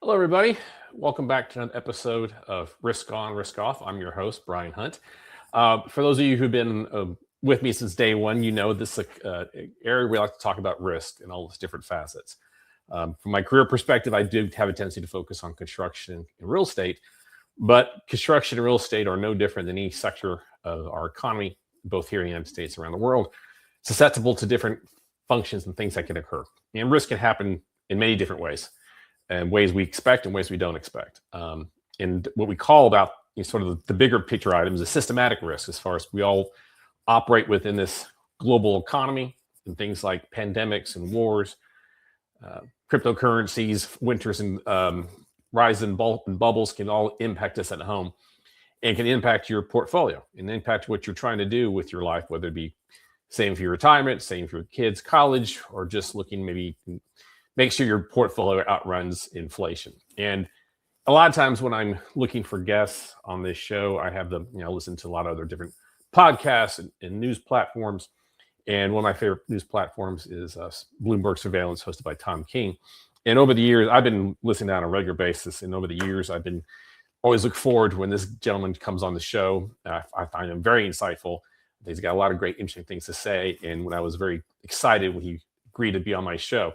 Hello, everybody. Welcome back to another episode of Risk On, Risk Off. I'm your host, Brian Hunt. For those of you who've been with me since day one, you know this area we like to talk about risk and all its different facets. From my career perspective, I do have a tendency to focus on construction and real estate, but construction and real estate are no different than any sector of our economy, both here in the United States and around the world, susceptible to different functions and things that can occur. And risk can happen in many different ways, and ways we expect and ways we don't expect. And what we call about sort of the bigger picture items is systematic risk, as far as we all operate within this global economy, and things like pandemics and wars, cryptocurrencies, winters and rise in bubbles can all impact us at home and can impact your portfolio and impact what you're trying to do with your life, whether it be saving for your retirement, saving for your kids' college, or just looking maybe make sure your portfolio outruns inflation. And a lot of times when I'm looking for guests on this show, I have them, listen to a lot of other different podcasts and news platforms. And one of my favorite news platforms is Bloomberg Surveillance, hosted by Tom King. And over the years, I've been listening on a regular basis. And over the years, I've been always look forward when this gentleman comes on the show. I find him very insightful. He's got a lot of great, interesting things to say. And when I was very excited when he agreed to be on my show.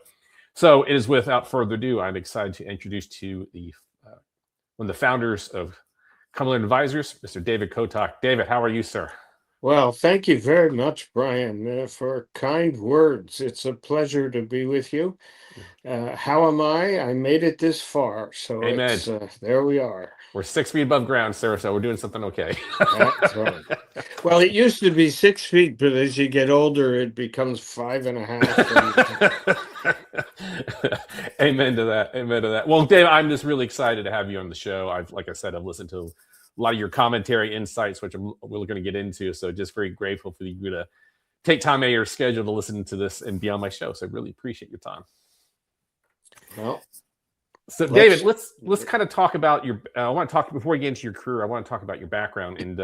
So it is without further ado, I'm excited to introduce to you one of the founders of Cumberland Advisors, Mr. David Kotok. David, how are you, sir? Well, thank you very much, Brian, for kind words. It's a pleasure to be with you. How am I? I made it this far, so Amen. there we are. We're 6 feet above ground, sir, so we're doing something okay. That's right. Well, it used to be 6 feet, but as you get older, it becomes 5.5. Amen to that. Amen to that. Well, Dave, I'm just really excited to have you on the show. Like I said, I've listened to a lot of your commentary insights, which we're going to get into. So just very grateful for you to take time out of your schedule to listen to this and be on my show. So I really appreciate your time. Well, so David, let's kind of talk about your. I want to talk before we get into your career. I want to talk about your background and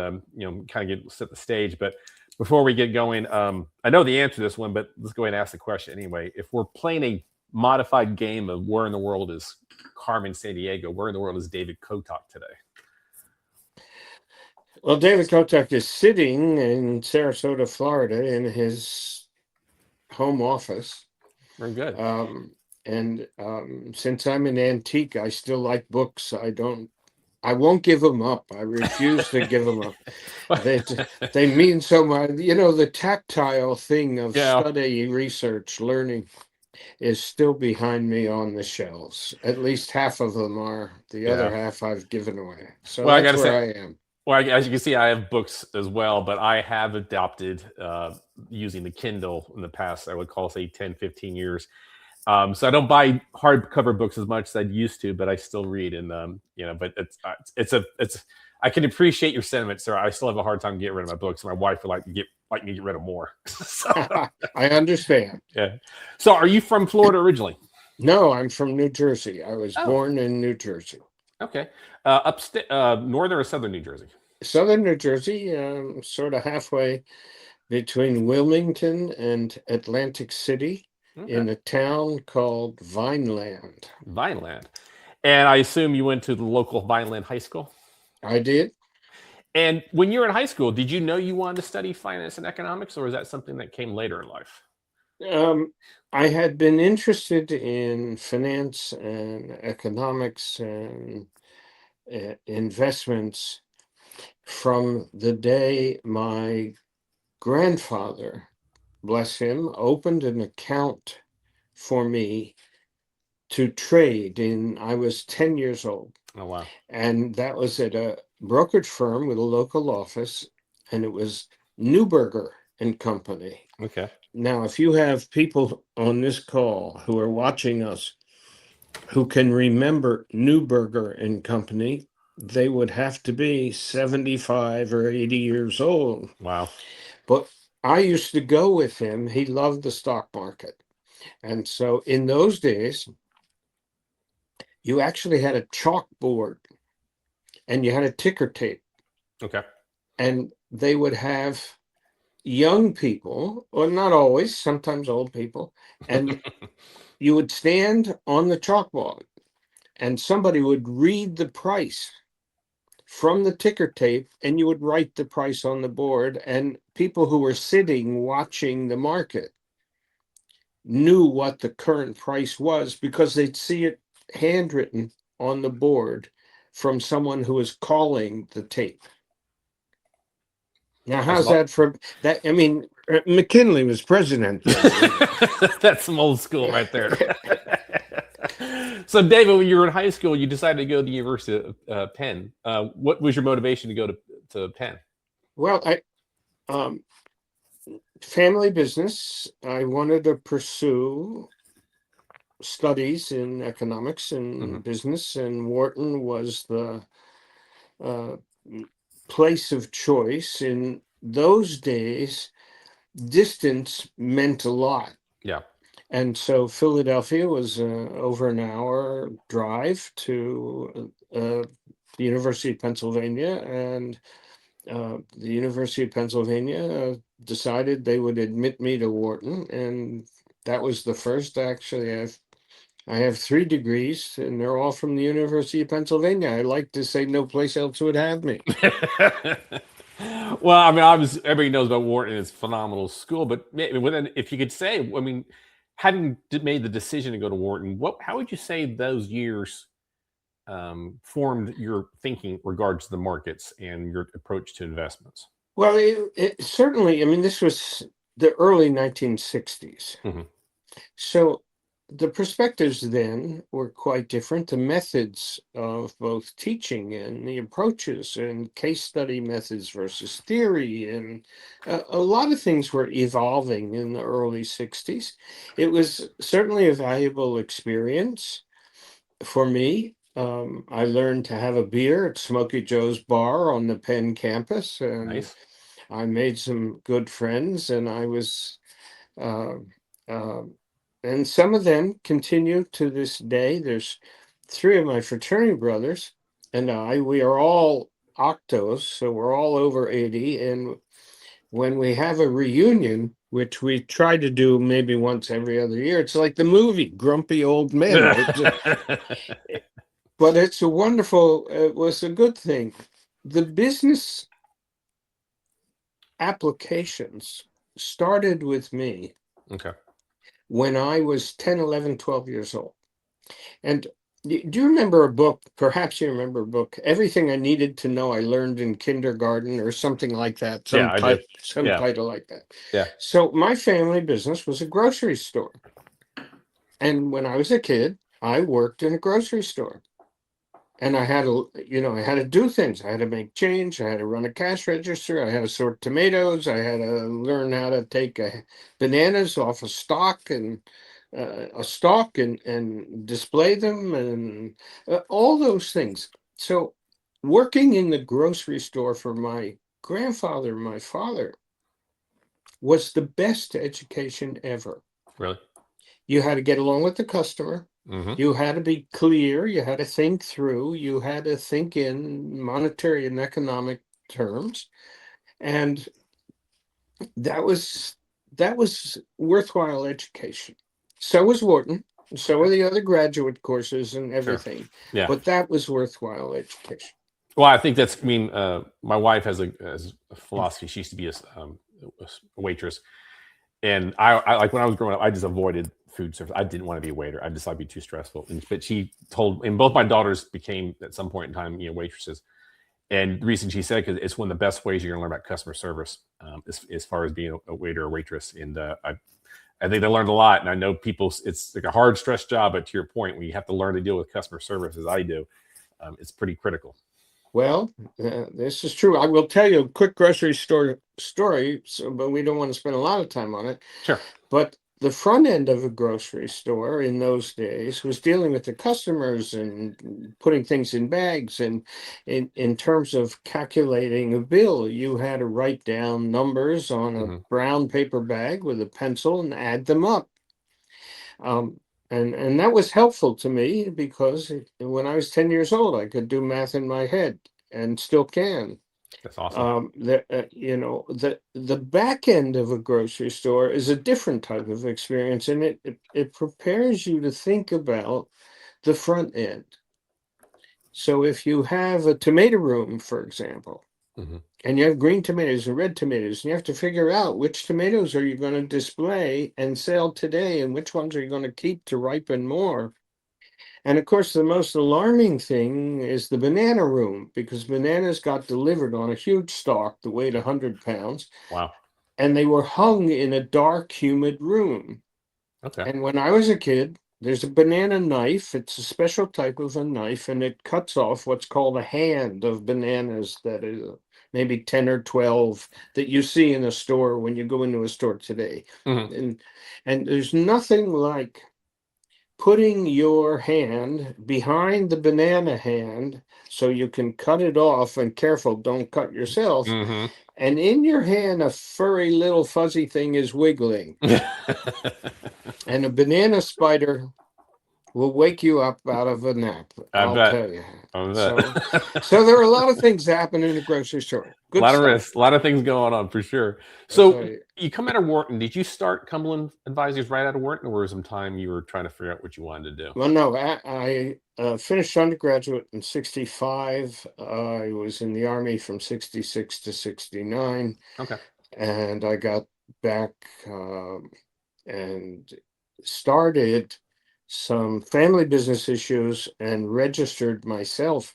kind of set the stage. But before we get going, I know the answer to this one, but let's go ahead and ask the question anyway. If we're playing a modified game of where in the world is Carmen Sandiego, where in the world is David Kotok today? Well, David Kotok is sitting in Sarasota, Florida, in his home office. Very good. And since I'm an antique, I still like books. I won't give them up. I refuse to give them up. They mean so much. The tactile thing of study, research, learning is still behind me on the shelves. At least half of them are. The other half I've given away. So that's where I am. Well, as you can see, I have books as well, but I have adopted using the Kindle in the past, I would call, say, 10, 15 years. So I don't buy hardcover books as much as I used to, but I still read. And, but I can appreciate your sentiments, sir. I still have a hard time getting rid of my books. My wife would like me to get rid of more. I understand. Yeah. So are you from Florida originally? No, I'm from New Jersey. I was born in New Jersey. Okay. Upstate, northern or southern New Jersey? Southern New Jersey, sort of halfway between Wilmington and Atlantic City. Okay. In a town called Vineland. Vineland. And I assume you went to the local Vineland High School? I did. And when you were in high school, did you know you wanted to study finance and economics, or was that something that came later in life? I had been interested in finance and economics and investments from the day my grandfather, bless him, opened an account for me to trade I was 10 years old. Oh, wow. And that was at a brokerage firm with a local office, and it was Neuberger and Company. Okay. Now, if you have people on this call who are watching us who can remember Neuberger and Company, they would have to be 75 or 80 years old. Wow. But I used to go with him. He loved the stock market. And so in those days, you actually had a chalkboard and you had a ticker tape. Okay. And they would have young people, or not always, sometimes old people, and you would stand on the chalkboard and somebody would read the price from the ticker tape, and you would write the price on the board, and people who were sitting watching the market knew what the current price was because they'd see it handwritten on the board from someone who was calling the tape. Now, That's a how's lot. that for that? I mean, McKinley was president then. That's some old school right there. So, David, when you were in high school, you decided to go to the University of Penn. What was your motivation to go to Penn? Well, um, family business. I wanted to pursue studies in economics and business, and Wharton was the uh, place of choice. In those days, distance meant a lot. Yeah. And so Philadelphia was over an hour drive to the University of Pennsylvania, and the University of Pennsylvania decided they would admit me to Wharton, and that was the first. Actually, I have 3 degrees, and they're all from the University of Pennsylvania. I like to say no place else would have me. Well, I mean, obviously, everybody knows about Wharton. It's a phenomenal school, but if you could say, I mean, having made the decision to go to Wharton, how would you say those years formed your thinking regards to the markets and your approach to investments? Well, it certainly, I mean, this was the early 1960s. Mhm. So the perspectives then were quite different. The methods of both teaching and the approaches and case study methods versus theory, and a lot of things were evolving in the early 60s. It was certainly a valuable experience for me. I learned to have a beer at Smokey Joe's bar on the Penn campus, and Nice. I made some good friends, and I was uh, uh, and some of them continue to this day. There's 3 of my fraternity brothers and I. We are all octos, so we're all over 80. And when we have a reunion, which we try to do maybe once every other year, it's like the movie Grumpy Old Men. But it's a wonderful. It was a good thing. The business applications started with me Okay. when I was 10, 11, 12 years old. And do you remember a book? Perhaps you remember a book, Everything I Needed to Know I Learned in Kindergarten, or something like that, Yeah, I do. some Yeah. title like that. Yeah. So my family business was a grocery store. And when I was a kid, I worked in a grocery store. And I had to, I had to do things. I had to make change. I had to run a cash register. I had to sort tomatoes. I had to learn how to take bananas off a stalk and display them, and all those things. So working in the grocery store for my grandfather and my father was the best education ever. Really? You had to get along with the customer. Mm-hmm. You had to be clear. You had to think through. You had to think in monetary and economic terms. And that was worthwhile education. So was Wharton. So are the other graduate courses and Sure. everything. Yeah. But that was worthwhile education. Well, I think that's. I mean, my wife has a philosophy. She used to be a waitress, and I like when I was growing up, I just avoided food service. I didn't want to be a waiter. I just thought it'd be too stressful. But she told, and both my daughters became at some point in time, waitresses. And the reason she said, because it's one of the best ways you're going to learn about customer service, as far as being a waiter or waitress. And I think they learned a lot. And I know people, it's like a hard, stress job. But to your point, when you have to learn to deal with customer service, as I do, it's pretty critical. Well, this is true. I will tell you a quick grocery store story, but we don't want to spend a lot of time on it. Sure. But the front end of a grocery store in those days was dealing with the customers and putting things in bags. And in terms of calculating a bill, you had to write down numbers on a brown paper bag with a pencil and add them up. And that was helpful to me because when I was 10 years old, I could do math in my head and still can. That's awesome. The back end of a grocery store is a different type of experience, and it prepares you to think about the front end. So if you have a tomato room, for example, Hmm. and you have green tomatoes and red tomatoes, and you have to figure out which tomatoes are you going to display and sell today, and which ones are you going to keep to ripen more. And of course, the most alarming thing is the banana room, because bananas got delivered on a huge stalk that weighed 100 pounds, Wow. and they were hung in a dark, humid room. Okay. And when I was a kid, there's a banana knife. It's a special type of a knife, and it cuts off what's called a hand of bananas that is maybe 10 or 12 that you see in a store when you go into a store today. Hmm. And there's nothing like putting your hand behind the banana hand so you can cut it off, and careful, don't cut yourself. Hmm. And in your hand, a furry little fuzzy thing is wiggling. And a banana spider will wake you up out of a nap, I I'll bet. tell you. I So, bet. so there are a lot of things happening in the grocery store. A Good lot of stuff. risks, a lot of things going on for sure. That's So right. you come out of Wharton. Did you start Cumberland Advisors right out of Wharton, or was some time you were trying to figure out what you wanted to do? Well, no, I finished undergraduate in 65. I was in the Army from 66 to 69, Okay. and I got back and started some family business issues and registered myself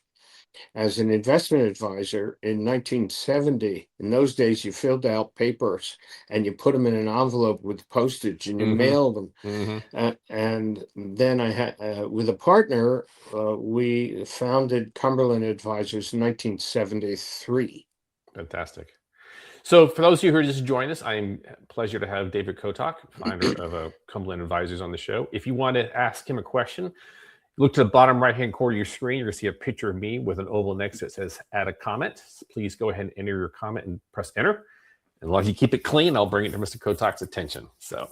as an investment advisor in 1970. In those days, you filled out papers and you put them in an envelope with postage and you Hmm. mailed them. Hmm. And then I had, with a partner, we founded Cumberland Advisors in 1973. Fantastic. So, for those of you who are just joining us, I am pleasure to have David Kotok, founder of Cumberland Advisors, on the show. If you want to ask him a question, look to the bottom right-hand corner of your screen. You're going to see a picture of me with an oval next that says "Add a comment." Please go ahead and enter your comment and press enter. And as long as you keep it clean, I'll bring it to Mr. Kotok's attention. So,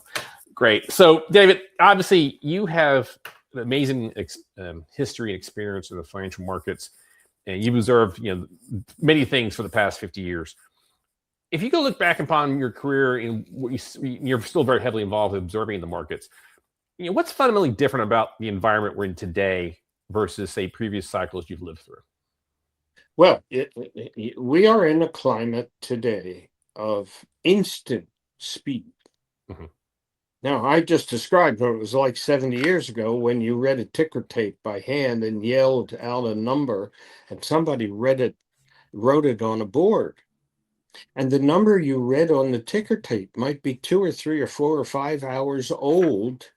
great. So, David, obviously, you have an amazing history and experience in the financial markets, and you've observed, many things for the past 50 years. If you go look back upon your career and you're still very heavily involved in observing the markets, what's fundamentally different about the environment we're in today versus, say, previous cycles you've lived through? Well, we are in a climate today of instant speed. Hmm. Now, I just described what it was like 70 years ago when you read a ticker tape by hand and yelled out a number, and somebody wrote it on a board. And the number you read on the ticker tape might be 2 or 3 or 4 or 5 hours old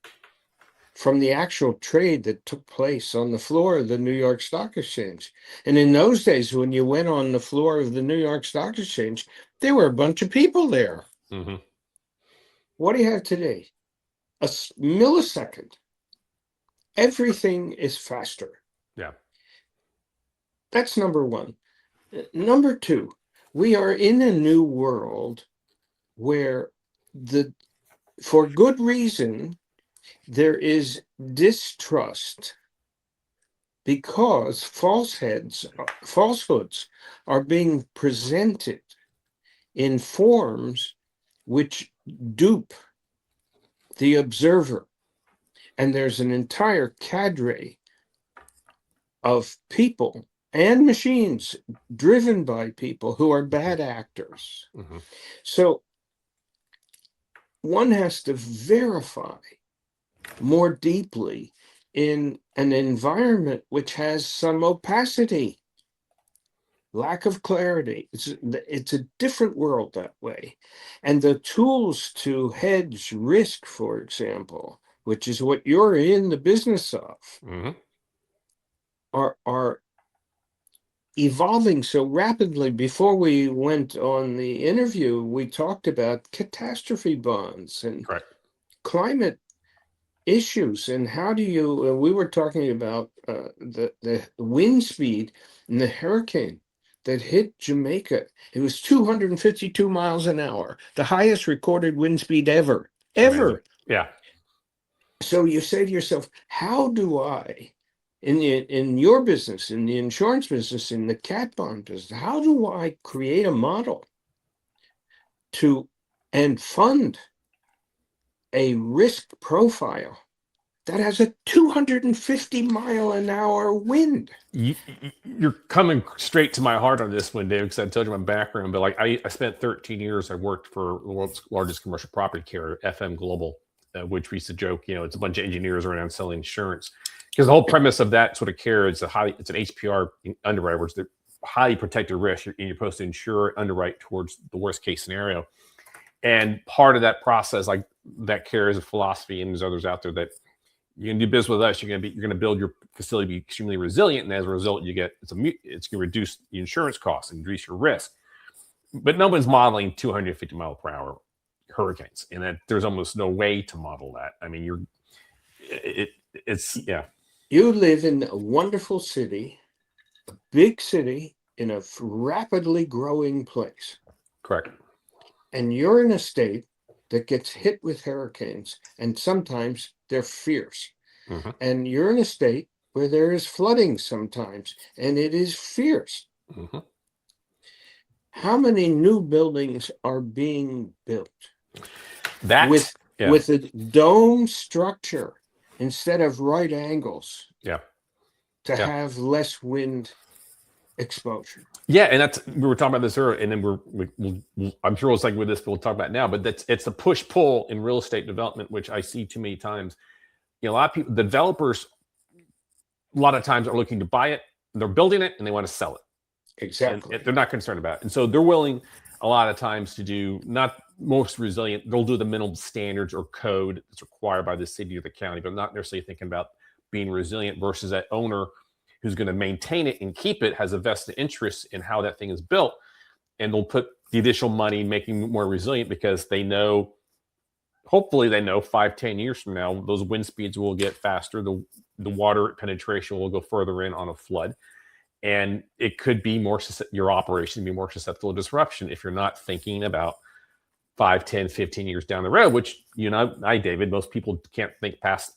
from the actual trade that took place on the floor of the New York Stock Exchange. And in those days, when you went on the floor of the New York Stock Exchange, there were a bunch of people there. Hmm. What do you have today? A millisecond. Everything is faster. Yeah. That's number one. Number two, we are in a new world where for good reason, there is distrust because falsehoods are being presented in forms which dupe the observer. And there's an entire cadre of people and machines driven by people who are bad actors. Hmm. So one has to verify more deeply in an environment which has some opacity, lack of clarity. It's a different world that way. And the tools to hedge risk, for example, which is what you're in the business of, Hmm. are evolving so rapidly. Before we went on the interview, we talked about catastrophe bonds and Correct. climate issues, and how do you we were talking about the wind speed in the hurricane that hit Jamaica. It was 252 miles an hour, the highest recorded wind speed Amazing. ever. Yeah. So you say to yourself, how do I, in your business, in the insurance business, in the cat bond business, how do I create a model to and fund a risk profile that has a 250-mile-an-hour wind. You're coming straight to my heart on this one, David, because I told you my background. But like I spent 13 years. I worked for the world's largest commercial property carrier, FM Global, which we used to joke, it's a bunch of engineers around selling insurance. Because the whole premise of that sort of carrier is it's an HPR underwriter, which is the highly protected risk, and you're supposed to insure, underwrite towards the worst case scenario. And part of that process, like that carries a philosophy, and there's others out there that you can do business with us. You're going to build your facility to be extremely resilient, and as a result, it's going to reduce the insurance costs and reduce your risk. But no one's modeling 250 mile per hour hurricanes, and that there's almost no way to model that. I mean, it's. You live in a wonderful city, a big city in a rapidly growing place. Correct. And you're in a state that gets hit with hurricanes, and sometimes they're fierce. Mm-hmm. And you're in a state where there is flooding sometimes, and it is fierce. Mm-hmm. How many new buildings are being built with a dome structure instead of right angles? To have less wind exposure. Yeah, and we were talking about this earlier, and then we'll I'm sure it's like with this, but we'll talk about it now. But it's the push-pull in real estate development, which I see too many times. A lot of people, the developers, a lot of times are looking to buy it, they're building it, and they want to sell it. Exactly. And they're not concerned about it, and so they're willing a lot of times to do not most resilient. They'll do the minimum standards or code that's required by the city or the county, but not necessarily thinking about being resilient versus that owner who's going to maintain it and keep it has a vested interest in how that thing is built, and they'll put the additional money making it more resilient because they know, hopefully they know 5-10 years from now, those wind speeds will get faster, the water penetration will go further in on a flood, and it could be your operation be more susceptible to disruption if you're not thinking about 5, 10, 15 years down the road, which, David, most people can't think past,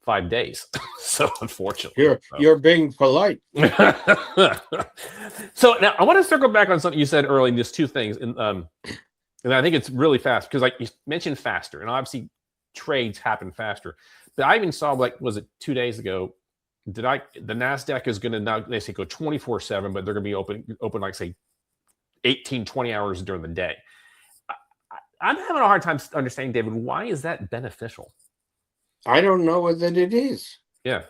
5 days. So unfortunately. You're being polite. So now I want to circle back on something you said earlier, just two things. And I think it's really fast because you mentioned faster, and obviously trades happen faster. But I even saw, was it 2 days ago, the NASDAQ is going to now, they say, go 24/7, but they're going to be open like, say, 18, 20 hours during the day. I'm having a hard time understanding, David, why is that beneficial? I don't know that it is. Yeah.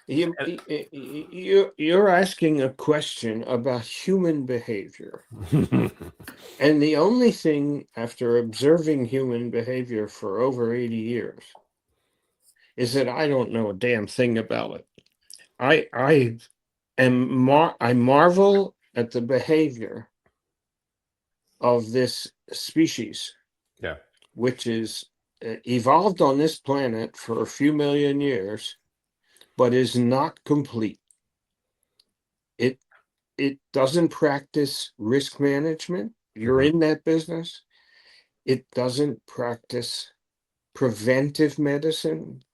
You're asking a question about human behavior. And the only thing, after observing human behavior for over 80 years, is that I don't know a damn thing about it. I marvel at the behavior of this species, which is evolved on this planet for a few million years, but is not complete. It doesn't practice risk management. You're in that business. It doesn't practice preventive medicine.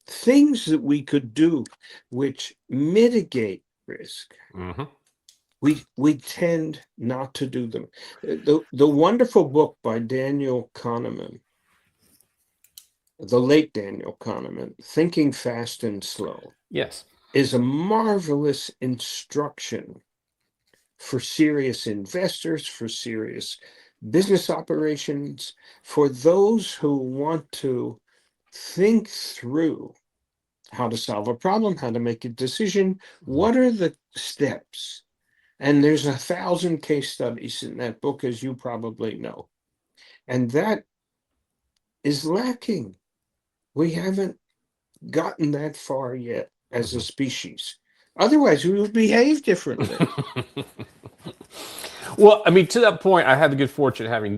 Things that we could do which mitigate risk. Mm-hmm. We tend not to do them. The wonderful book by Daniel Kahneman, the late Daniel Kahneman, Thinking Fast and Slow, is a marvelous instruction for serious investors, for serious business operations, for those who want to think through how to solve a problem, how to make a decision, what are the steps. And there's 1,000 case studies in that book, as you probably know. And that is lacking. We haven't gotten that far yet as a species. Otherwise, we would behave differently. Well, I mean, to that point, I had the good fortune of having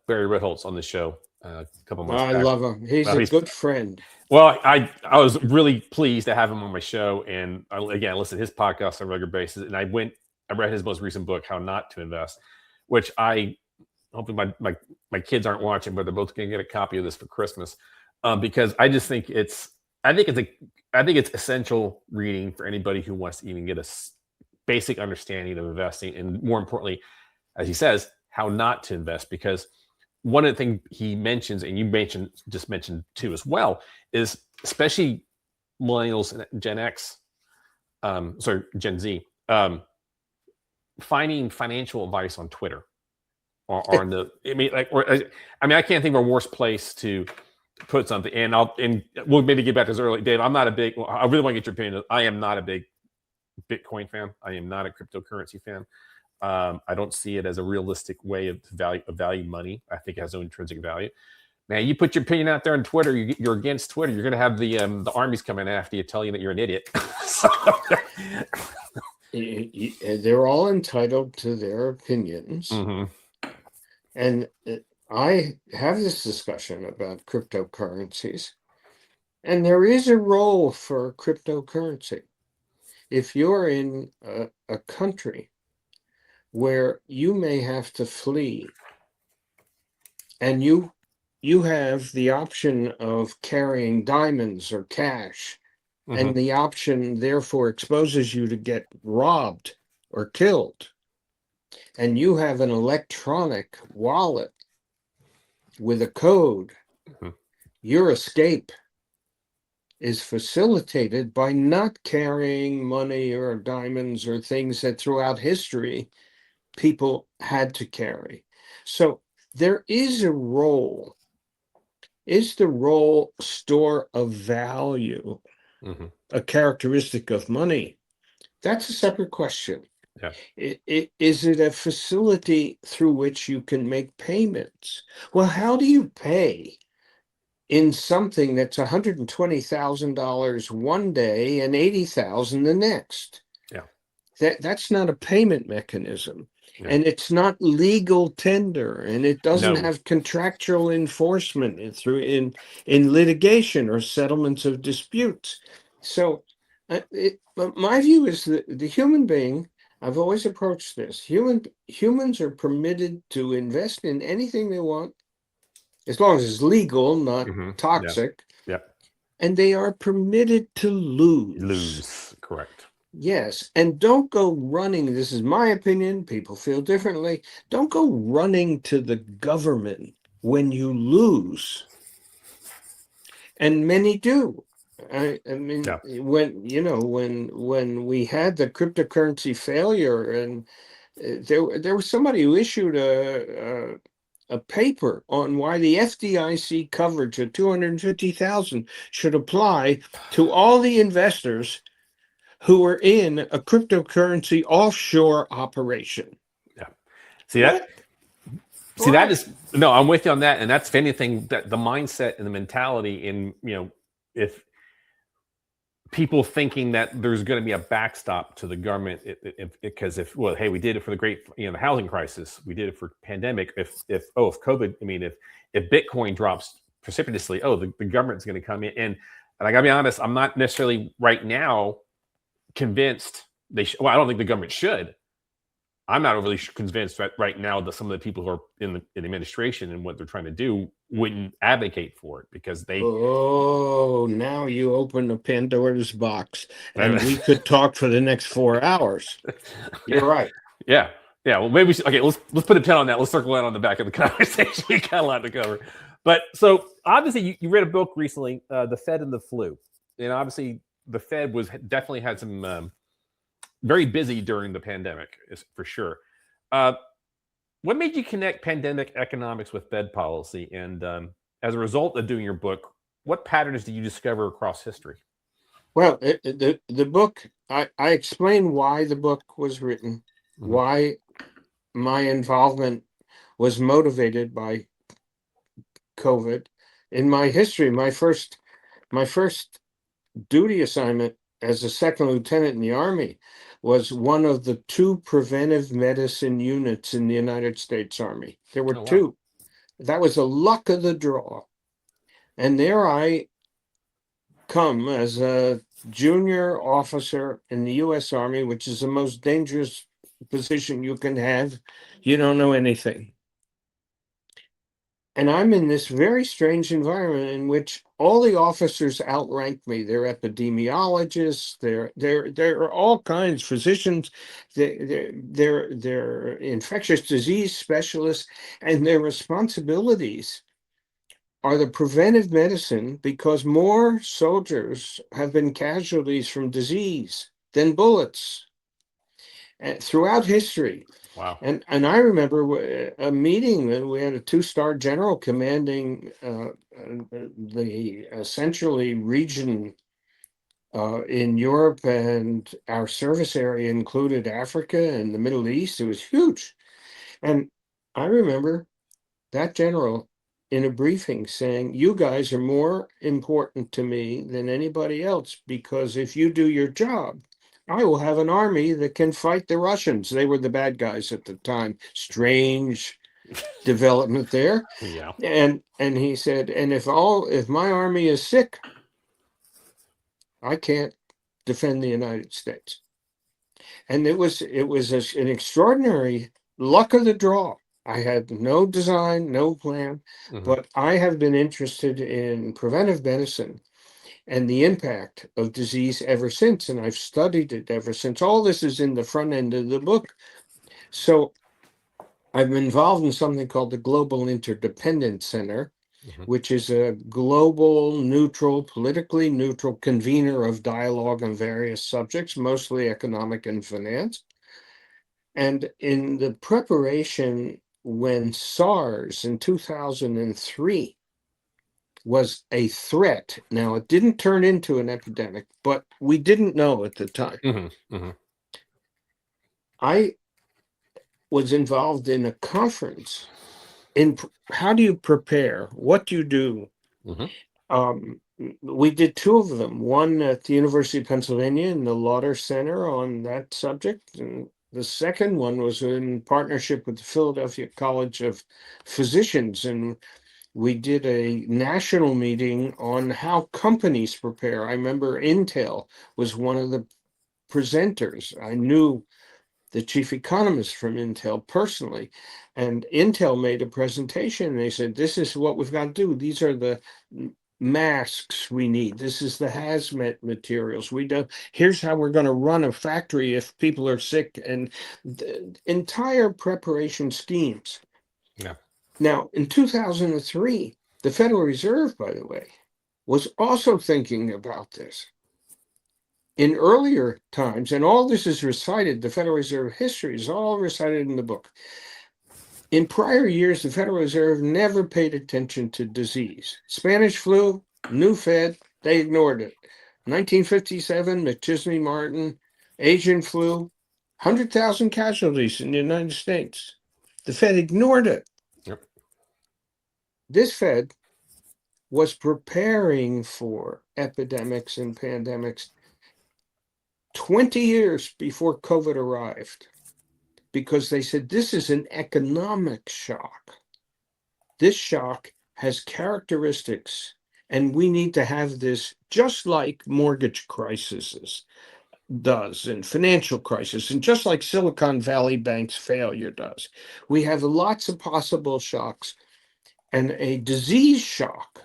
Barry Ritholtz on the show a couple months back. I love him. He's a good friend. Well, I was really pleased to have him on my show. And I listen to his podcast on a regular basis. And I read his most recent book, How Not to Invest, which hopefully my kids aren't watching, but they're both going to get a copy of this for Christmas. Because I just think it's essential reading for anybody who wants to even get a basic understanding of investing, and more importantly, as he says, how not to invest. Because one of the things he mentions, and you mentioned too as well, is especially millennials and Gen X, Gen Z, finding financial advice on Twitter or on the, I mean, I can't think of a worse place to put something. And we'll maybe get back to this early, Dave. I really want to get your opinion. I am not a big Bitcoin fan. I am not a cryptocurrency fan. I don't see it as a realistic way of value money. I think it has no intrinsic value. Man, you put your opinion out there on Twitter, you're against Twitter, you're going to have the armies coming after you, telling you that you're an idiot. They're all entitled to their opinions. Mm-hmm. And I have this discussion about cryptocurrencies, and there is a role for cryptocurrency. If you're in a country where you may have to flee, and you have the option of carrying diamonds or cash, and the option therefore exposes you to get robbed or killed, and you have an electronic wallet with a code, your escape is facilitated by not carrying money or diamonds or things that throughout history people had to carry. So there is a role. Is the role store of value a characteristic of money? That's a separate question. Yeah. Is it a facility through which you can make payments? Well, how do you pay in something that's $120,000 one day and $80,000 the next? Yeah. That's not a payment mechanism. Yeah. And it's not legal tender, and it doesn't have contractual enforcement in litigation or settlements of disputes. So my view is that the human being, I've always approached this, humans are permitted to invest in anything they want, as long as it's legal, not toxic. Yeah. And they are permitted to lose. Lose, correct. Yes, and don't go running. This is my opinion. People feel differently. Don't go running to the government when you lose. And many do. I mean, when we had the cryptocurrency failure, and there was somebody who issued a paper on why the FDIC coverage of 250,000 should apply to all the investors who are in a cryptocurrency offshore operation. Yeah. That is, no, I'm with you on that. And that's, if anything, that the mindset and the mentality in, if people thinking that there's going to be a backstop to the government, because hey, we did it for the great, the housing crisis, we did it for pandemic. If COVID, if Bitcoin drops precipitously, the government's going to come in. And I gotta be honest, I'm not necessarily right now convinced I don't think the government should. I'm not overly convinced that right now that some of the people who are in the administration and what they're trying to do wouldn't advocate for it, because they. Oh, now you open a Pandora's box, and we could talk for the next 4 hours. You're right. Yeah. Well, maybe let's put a pin on that. Let's circle that on the back of the conversation. We got a lot to cover. But so obviously you read a book recently, The Fed and the Flu, and obviously the Fed definitely had some very busy during the pandemic, for sure. What made you connect pandemic economics with Fed policy? And as a result of doing your book, what patterns did you discover across history? Well, the book, I explain why the book was written, why my involvement was motivated by COVID. In my history, my first duty assignment as a second lieutenant in the Army was one of the 2 preventive medicine units in the United States Army. There were 2. That was the luck of the draw. And there I come as a junior officer in the U.S. Army, which is the most dangerous position you can have. You don't know anything. And I'm in this very strange environment in which all the officers outrank me. They're epidemiologists. They're all kinds, physicians. They're infectious disease specialists, and their responsibilities are the preventive medicine because more soldiers have been casualties from disease than bullets throughout history. Wow. And I remember a meeting that we had a two-star general commanding the essentially region in Europe, and our service area included Africa and the Middle East. It was huge. And I remember that general in a briefing saying, "You guys are more important to me than anybody else, because if you do your job, I will have an army that can fight the Russians." They were the bad guys at the time. Strange development there. Yeah. And he said, "And if my army is sick, I can't defend the United States." And it was an extraordinary luck of the draw. I had no design, no plan, Hmm. but I have been interested in preventive medicine and the impact of disease ever since, and I've studied it ever since. All this is in the front end of the book. So I'm involved in something called the Global Interdependence Center, Hmm. which is a global, neutral, politically neutral convener of dialogue on various subjects, mostly economic and finance. And in the preparation, when SARS in 2003 was a threat, now it didn't turn into an epidemic, but we didn't know at the time. Hmm. Hmm. I was involved in a conference in how do you prepare, what do you do. Hmm. Um, we did two of them, one at the University of Pennsylvania in the Lauder Center on that subject. And the second one was in partnership with the Philadelphia College of Physicians. And we did a national meeting on how companies prepare. I remember Intel was one of the presenters. I knew the chief economist from Intel personally. And Intel made a presentation and they said, "This is what we've got to do. These are the masks we need. This is the hazmat materials. Here's how we're going to run a factory if people are sick," and the entire preparation schemes. Yeah. Now, in 2003, the Federal Reserve, by the way, was also thinking about this. In earlier times, and all this is recited, the Federal Reserve history is all recited in the book. In prior years, the Federal Reserve never paid attention to disease. Spanish flu, new Fed, they ignored it. 1957, McChesney Martin, Asian flu, 100,000 casualties in the United States. The Fed ignored it. Yep. This Fed was preparing for epidemics and pandemics 20 years before COVID arrived, because they said this is an economic shock. This shock has characteristics, and we need to have this just like mortgage crises does, and financial crisis, and just like Silicon Valley Bank's failure does. We have lots of possible shocks, and a disease shock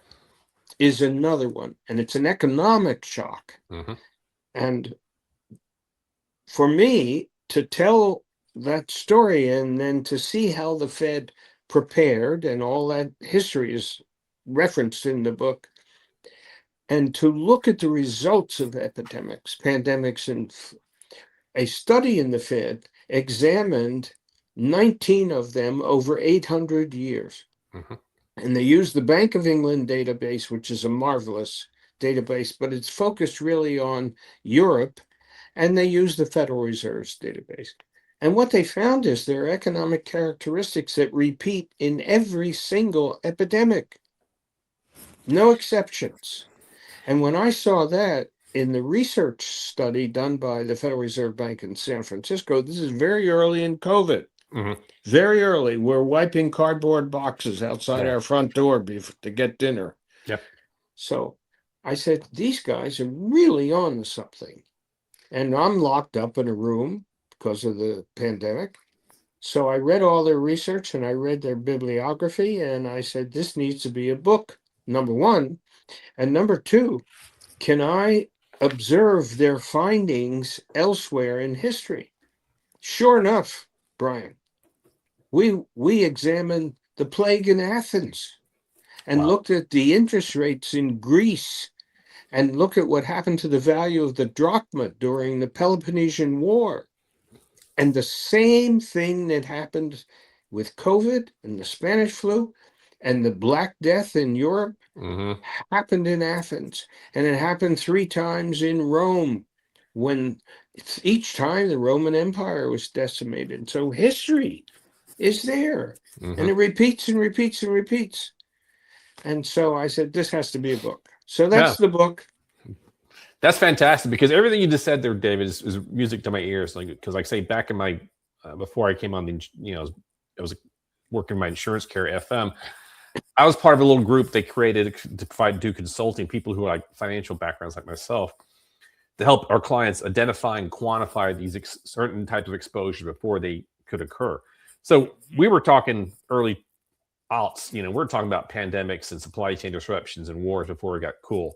is another one, and it's an economic shock. Hmm. And for me to tell that story and then to see how the Fed prepared, and all that history is referenced in the book, and to look at the results of epidemics, pandemics, and a study in the Fed examined 19 of them over 800 years. Hmm. And they used the Bank of England database, which is a marvelous database, but it's focused really on Europe, and they use the Federal Reserve's database. And what they found is there are economic characteristics that repeat in every single epidemic, no exceptions. And when I saw that in the research study done by the Federal Reserve Bank in San Francisco, this is very early in COVID, Hmm. very early. We're wiping cardboard boxes outside Yeah. our front door to get dinner. Yep. So I said, these guys are really on to something. And I'm locked up in a room because of the pandemic. So I read all their research and I read their bibliography, and I said, this needs to be a book, number one. And number two, can I observe their findings elsewhere in history? Sure enough, Brian, we examined the plague in Athens, and Wow. looked at the interest rates in Greece and look at what happened to the value of the drachma during the Peloponnesian War. And the same thing that happened with COVID and the Spanish flu and the Black Death in Europe Mm-hmm. happened in Athens. And it happened 3 times in Rome, when each time the Roman Empire was decimated. So history is there, Mm-hmm. and it repeats and repeats and repeats. And so I said, this has to be a book. So that's the book. That's fantastic, because everything you just said there, David, is music to my ears. Like, because like I say, back in my before I came on the, I was working my insurance carrier FM. I was part of a little group they created to do consulting, people who are like financial backgrounds like myself, to help our clients identify and quantify these certain types of exposure before they could occur. So we were talking early aughts, we're talking about pandemics and supply chain disruptions and wars before it got cool.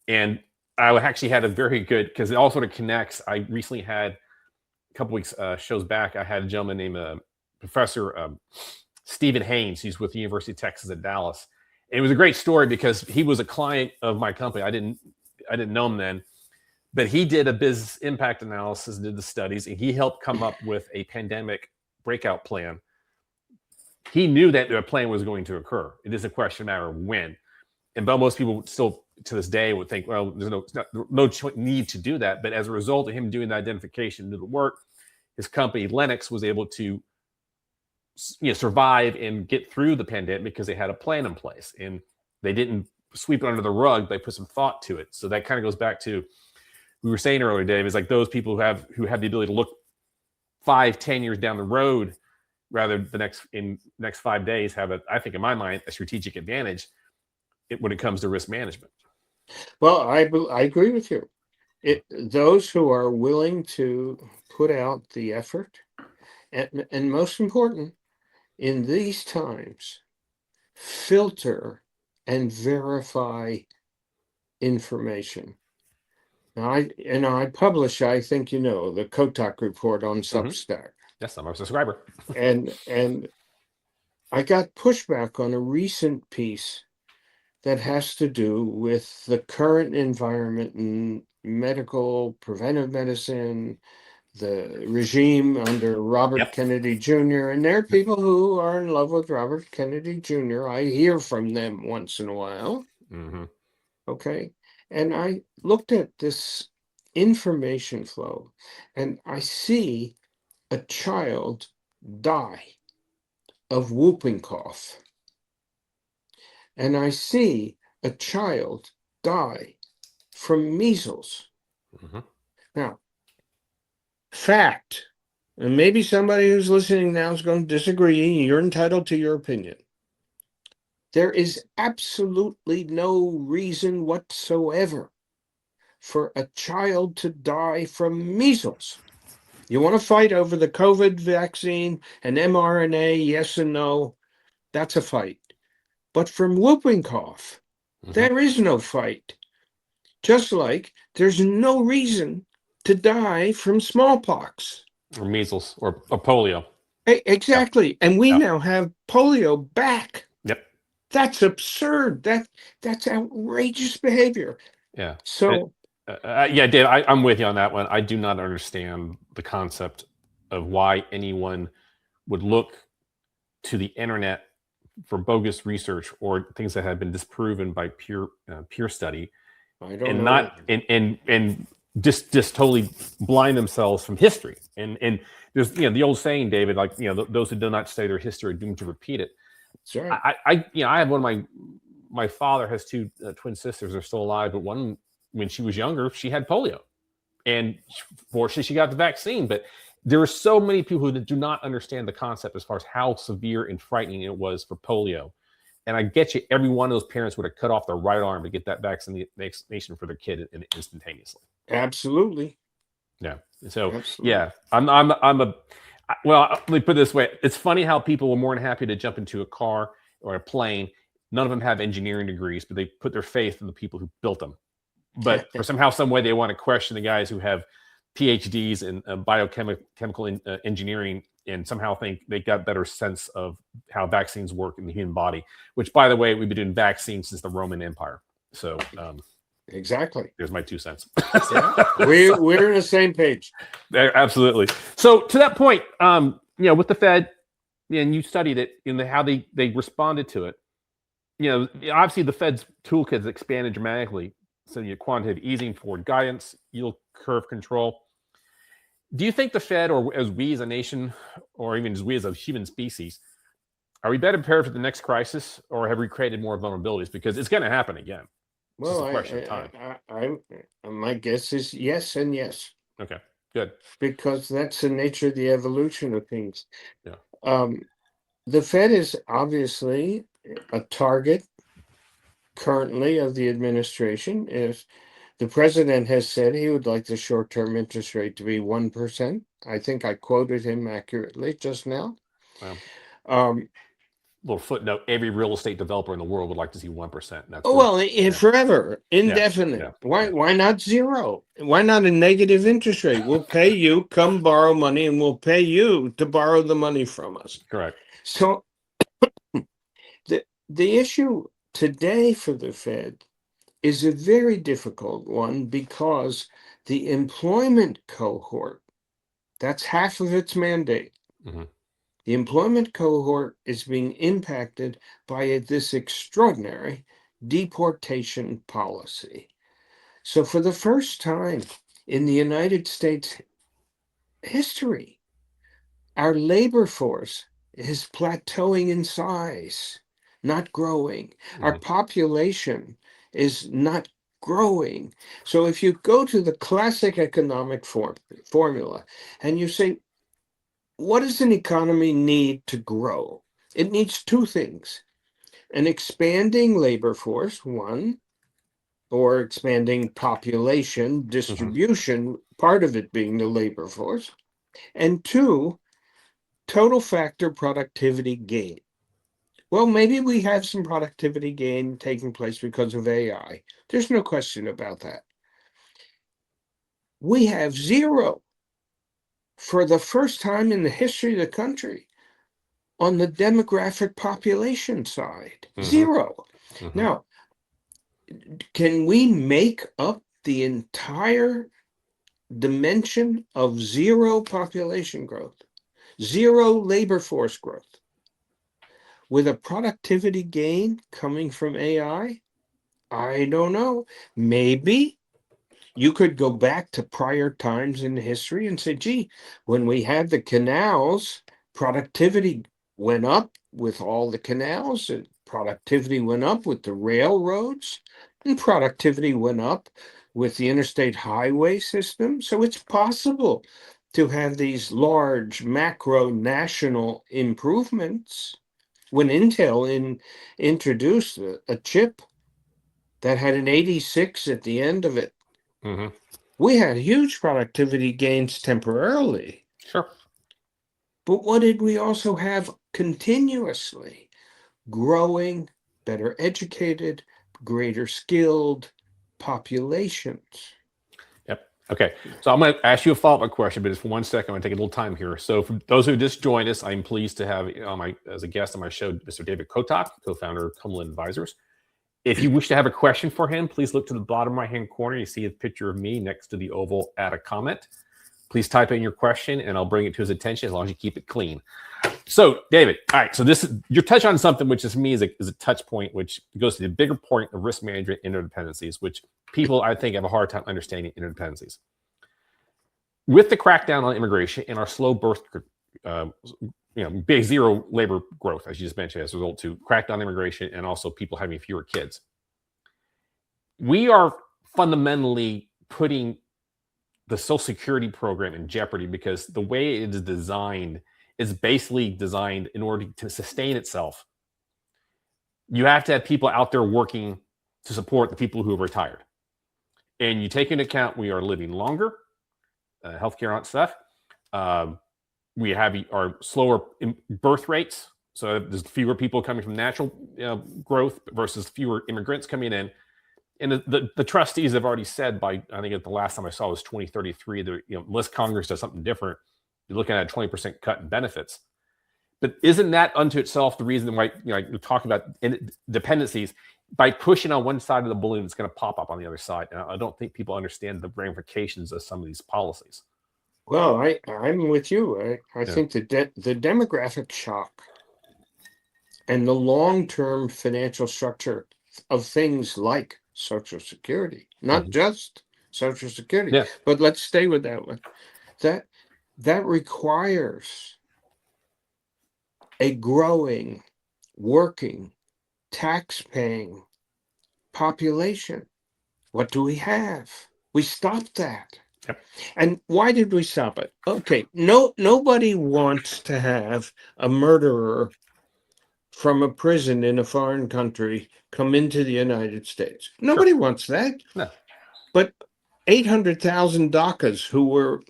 And I actually had a very good, because it all sort of connects. I recently had a couple weeks shows back, I had a gentleman named Professor Stephen Haynes. He's with the University of Texas at Dallas. And it was a great story because he was a client of my company. I didn't know him then, but he did a business impact analysis, did the studies, and he helped come up with a pandemic breakout plan. He knew that the plan was going to occur. It is a question matter of when. And but most people still to this day would think, well, there's no need to do that. But as a result of him doing the identification, do the work, his company Lennox was able to survive and get through the pandemic because they had a plan in place, and they didn't sweep it under the rug. They put some thought to it. So that kind of goes back to we were saying earlier, Dave, is like those people who have the ability to look 5-10 years down the road rather than the next 5 days have I think in my mind, a strategic advantage when it comes to risk management. Well, I agree with you. Those who are willing to put out the effort, and most important, in these times, filter and verify information. Now, I publish, I think the Kotok report on Substack. Yes, I'm a subscriber. and I got pushback on a recent piece that has to do with the current environment in medical, preventive medicine, the regime under Robert Kennedy Jr. And there are people who are in love with Robert Kennedy Jr. I hear from them once in a while. Mm-hmm. Okay. And I looked at this information flow, and I see a child die of whooping cough. And I see a child die from measles. Mm-hmm. Now, fact, and maybe somebody who's listening now is going to disagree. You're entitled to your opinion. There is absolutely no reason whatsoever for a child to die from measles. You want to fight over the COVID vaccine and mRNA, yes and no, that's a fight. But from whooping cough, there is no fight. Just like there's no reason to die from smallpox. Or measles or polio. Exactly. And we now have polio back. Yep. That's absurd. That's outrageous behavior. Yeah. So, Dave, I'm with you on that one. I do not understand the concept of why anyone would look to the internet for bogus research or things that have been disproven by pure study, and not and just totally blind themselves from history. And there's the old saying, David, like those who do not study their history are doomed to repeat it. That's right. I have one of my father has 2 twin sisters. They're still alive, but one, when she was younger, she had polio, and fortunately she got the vaccine. But there are so many people who do not understand the concept as far as how severe and frightening it was for polio. And I get you, every one of those parents would have cut off their right arm to get that vaccination for their kid instantaneously. Absolutely. Yeah. So Absolutely. yeah, well, let me put it this way. It's funny how people were more than happy to jump into a car or a plane. None of them have engineering degrees, but they put their faith in the people who built them. But for somehow, some way, they want to question the guys who have PhDs in biochemical engineering and somehow think they got better sense of how vaccines work in the human body, which, by the way, we've been doing vaccines since the Roman Empire. So exactly. There's my 2 cents. Yeah, we're on the same page. Absolutely. So to that point, with the Fed, and you studied it in how they responded to it. Obviously the Fed's toolkit has expanded dramatically. So you quantitative easing, forward guidance, yield curve control. Do you think the Fed, or as we as a nation, or even as we as a human species, are we better prepared for the next crisis, or have we created more vulnerabilities? Because it's going to happen again. It's just a question of time. My guess is yes and yes. Okay, good. Because that's the nature of the evolution of things. Yeah. The Fed is obviously a target currently of the administration. Is the president has said he would like the short-term interest rate to be 1%. I think I quoted him accurately just now. Wow. Little footnote: every real estate developer in the world would like to see 1%. Forever, indefinite. Why not 0? Why not a negative interest rate? We'll pay you, come borrow money, and we'll pay you to borrow the money from us. Correct. So the issue today for the Fed is a very difficult one, because the employment cohort, that's half of its mandate. Mm-hmm. The employment cohort is being impacted by this extraordinary deportation policy. So for the first time in the United States history, our labor force is plateauing in size, not growing. Mm-hmm. Our population is not growing. So if you go to the classic economic formula and you say, what does an economy need to grow? It needs 2 things: an expanding labor force, 1, or expanding population distribution, mm-hmm. part of it being the labor force, and 2, total factor productivity gain. Well, maybe we have some productivity gain taking place because of AI. There's no question about that. We have 0 for the first time in the history of the country on the demographic population side. Mm-hmm. 0. Mm-hmm. Now, can we make up the entire dimension of 0 population growth, 0 labor force growth, with a productivity gain coming from AI? I don't know. Maybe you could go back to prior times in history and say, gee, when we had the canals, productivity went up with all the canals, and productivity went up with the railroads, and productivity went up with the interstate highway system. So it's possible to have these large macro national improvements. When Intel introduced a chip that had an 86 at the end of it, mm-hmm. we had huge productivity gains temporarily. Sure. But what did we also have continuously? Growing, better educated, greater skilled populations. Yep. Okay. So I'm going to ask you a follow-up question, but just for 1 second, I'm going to take a little time here. So for those who just joined us, I'm pleased to have as a guest on my show, Mr. David Kotok, co-founder of Cumberland Advisors. If you wish to have a question for him, please look to the bottom right-hand corner. You see a picture of me next to the oval, add a comment. Please type in your question, and I'll bring it to his attention as long as you keep it clean. So, David, all right, so you're touching on something which to me is a touch point, which goes to the bigger point of risk management interdependencies, which people, I think, have a hard time understanding interdependencies. With the crackdown on immigration and our slow birth, big 0 labor growth, as you just mentioned, as a result to crackdown immigration and also people having fewer kids, we are fundamentally putting the Social Security program in jeopardy, because the way it is designed is basically designed in order to sustain itself. You have to have people out there working to support the people who have retired. And you take into account we are living longer, healthcare and stuff. We have our slower birth rates. So there's fewer people coming from natural growth versus fewer immigrants coming in. And the trustees have already said by, I think at the last time I saw was 2033, that, unless Congress does something different, you're looking at a 20% cut in benefits. But isn't that unto itself the reason why, you talk about dependencies? By pushing on one side of the balloon, it's going to pop up on the other side. And I don't think people understand the ramifications of some of these policies. Well, I'm with you. I think the demographic shock and the long-term financial structure of things like Social Security, not just Social Security, but let's stay with that one. That requires a growing, working, tax-paying population. What do we have? We stopped that. Yep. And why did we stop it? Okay, nobody wants to have a murderer from a prison in a foreign country come into the United States. Nobody wants that. No. But 800,000 DACAs who were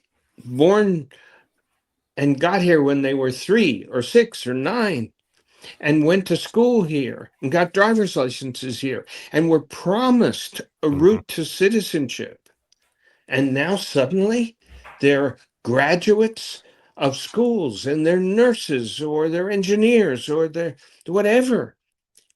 born and got here when they were 3 or 6 or 9 and went to school here and got driver's licenses here and were promised a route to citizenship. And now suddenly they're graduates of schools and they're nurses or they're engineers or they're whatever.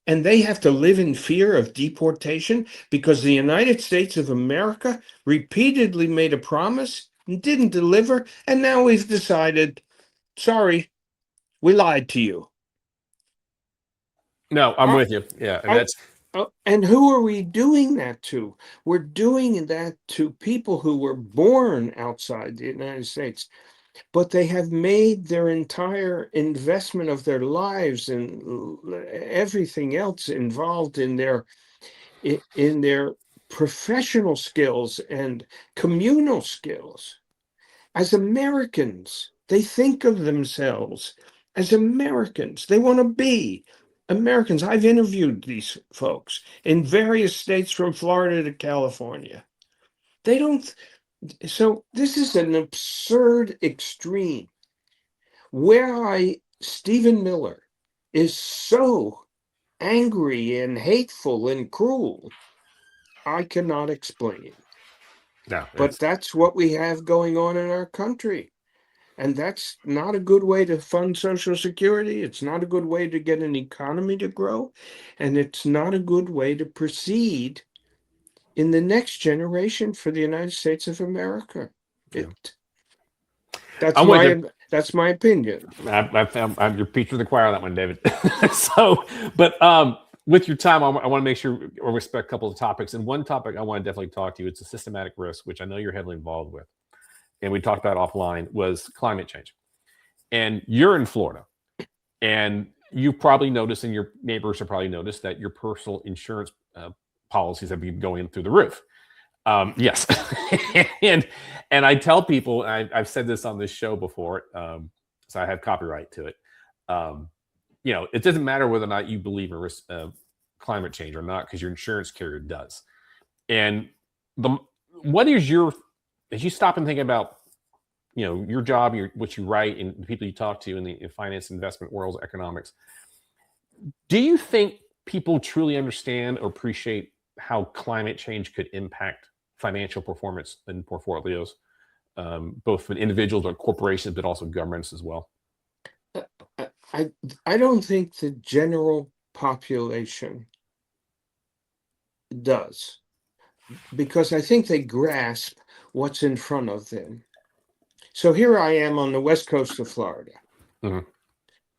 And they have to live in fear of deportation because the United States of America repeatedly made a promise and didn't deliver. And now we've decided, sorry, we lied to you. No, I'm with you. Yeah. And and who are we doing that to? We're doing that to people who were born outside the United States, but they have made their entire investment of their lives and everything else involved in their professional skills and communal skills. As Americans, they think of themselves as Americans. They want to be Americans. I've interviewed these folks in various states from Florida to California. They don't. So this is an absurd extreme where Stephen Miller is so angry and hateful and cruel. I cannot explain. No, but that's what we have going on in our country. And that's not a good way to fund Social Security. It's not a good way to get an economy to grow. And it's not a good way to proceed in the next generation for the United States of America. That's my opinion. I'm your preacher of the choir on that one, David. But with your time, I want to make sure we respect a couple of topics. And one topic I want to definitely talk to you, it's a systematic risk, which I know you're heavily involved with. And we talked about offline, was climate change. And you're in Florida. And you probably noticed, and your neighbors have probably noticed, that your personal insurance policies have been going through the roof. Yes. and I tell people, I've said this on this show before, so I have copyright to it. It doesn't matter whether or not you believe in climate change or not, because your insurance carrier does. And what is as you stop and think about, your job, what you write, and the people you talk to in the finance, investment world, economics, do you think people truly understand or appreciate how climate change could impact financial performance and portfolios, both for individuals or corporations, but also governments as well? I don't think the general population does, because I think they grasp what's in front of them. So here I am on the west coast of Florida. Mm-hmm.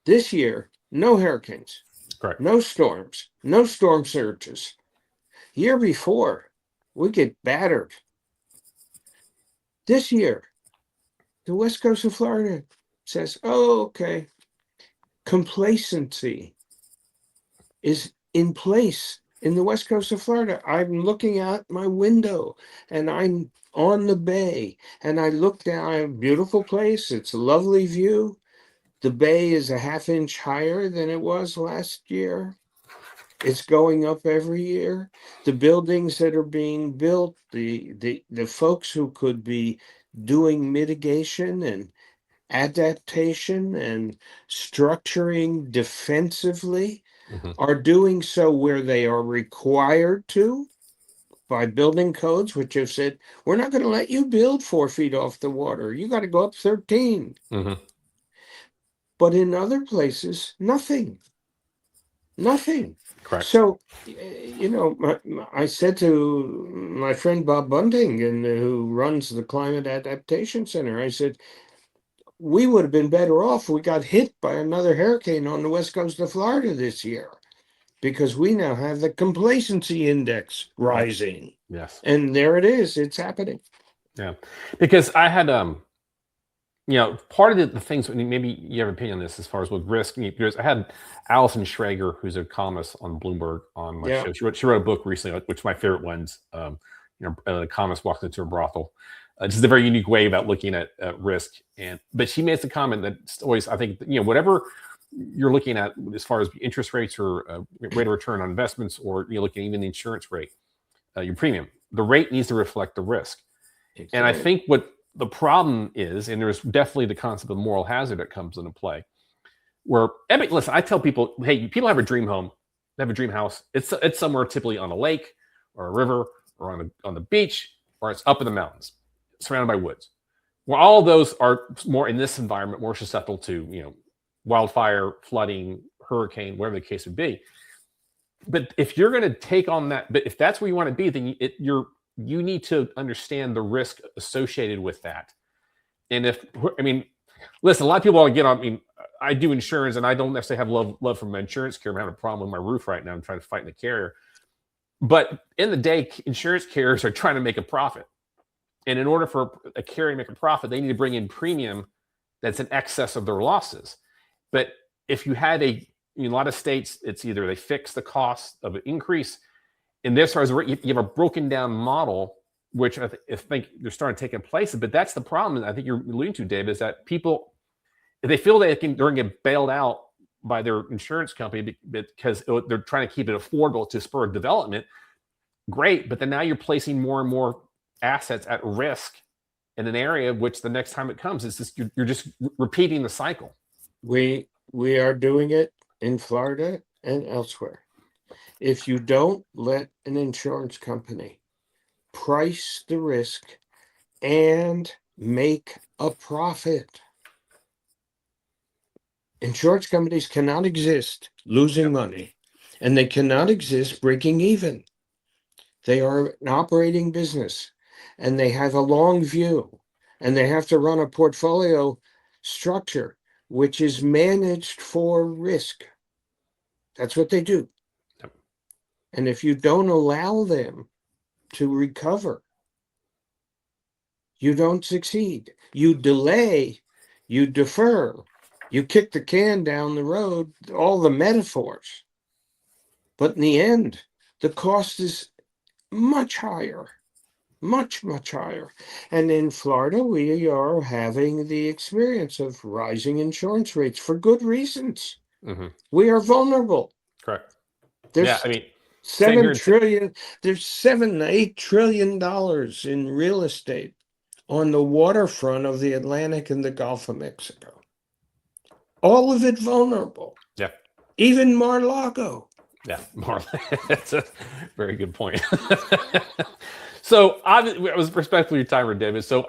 This year, no hurricanes, correct, no storms, no storm surges. Year before, we get battered. This year, the west coast of Florida says, oh, okay, complacency is in place in the west coast of Florida. I'm looking out my window and I'm on the bay and I look down, a beautiful place. It's a lovely view. The bay is a half inch higher than it was last year. It's going up every year. The buildings that are being built, the folks who could be doing mitigation and adaptation and structuring defensively are doing so where they are required to. by building codes, which have said, we're not going to let you build 4 feet off the water. You got to go up 13. Mm-hmm. But in other places, nothing. Correct. So, I said to my friend Bob Bunting, who runs the Climate Adaptation Center, I said, we would have been better off if we got hit by another hurricane on the west coast of Florida this year, because we now have the complacency index rising. Yes. And there it is. It's happening. Yeah. Because I had, part of the things, maybe you have an opinion on this as far as with risk. Because I had Allison Schrager, who's an economist on Bloomberg, on my show. She wrote a book recently, which is my favorite ones. An economist walks into a brothel. Just a very unique way about looking at risk. But she makes a comment that always, I think, whatever you're looking at as far as interest rates or rate of return on investments, or looking at even the insurance rate, your premium, the rate needs to reflect the risk. Exactly. And I think what the problem is, and there's definitely the concept of moral hazard that comes into play, where, listen, I tell people, hey, people have a dream home, they have a dream house. It's somewhere typically on a lake or a river or on the beach, or it's up in the mountains, surrounded by woods. Well, all those are more in this environment, more susceptible to, wildfire, flooding, hurricane, whatever the case would be. But if you're going to take on that, but if that's where you want to be, then you need to understand the risk associated with that. And listen, a lot of people I do insurance, and I don't necessarily have love for my insurance carrier. I'm having a problem with my roof right now. I'm trying to fight the carrier. But in the day, insurance carriers are trying to make a profit. And in order for a carrier to make a profit, they need to bring in premium that's in excess of their losses. But if you had in a lot of states, it's either they fix the cost of an increase. In this, you have a broken down model, which I think they're starting to take in place. But that's the problem, I think you're alluding to, Dave, is that people, if they feel they're going to get bailed out by their insurance company because they're trying to keep it affordable to spur development, great. But then now you're placing more and more assets at risk in an area which the next time it comes, it's just you're just repeating the cycle. We are doing it in Florida and elsewhere. If you don't let an insurance company price the risk and make a profit, insurance companies cannot exist losing money, and they cannot exist breaking even. They are an operating business, and they have a long view, and they have to run a portfolio structure which is managed for risk. That's what they do. Yep. And if you don't allow them to recover, you don't succeed. You delay, you defer, you kick the can down the road, all the metaphors. But in the end, the cost is much higher. Much, much higher. And in Florida, we are having the experience of rising insurance rates for good reasons. Mm-hmm. We are vulnerable. Correct. There's there's $7-8 trillion in real estate on the waterfront of the Atlantic and the Gulf of Mexico. All of it vulnerable. Yeah. Even Mar-a-Lago. Yeah, that's a very good point. So I was respectful of your timer, David. So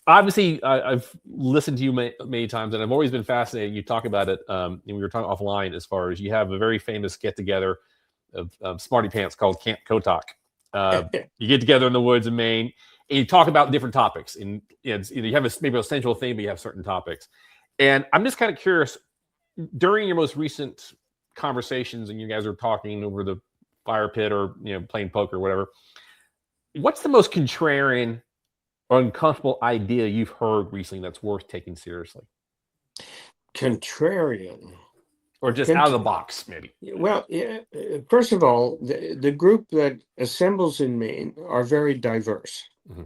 obviously I've listened to you many times, and I've always been fascinated. You talk about it, and we were talking offline as far as you have a very famous get together of Smarty Pants called Camp Kotok. You get together in the woods in Maine, and you talk about different topics. And you have maybe a central theme, but you have certain topics. And I'm just kind of curious, during your most recent conversations, and you guys are talking over the fire pit or playing poker or whatever, what's the most contrarian or uncomfortable idea you've heard recently that's worth taking seriously? Contrarian, or just out of the box, maybe? Well, yeah. First of all, the group that assembles in Maine are very diverse. Mm-hmm.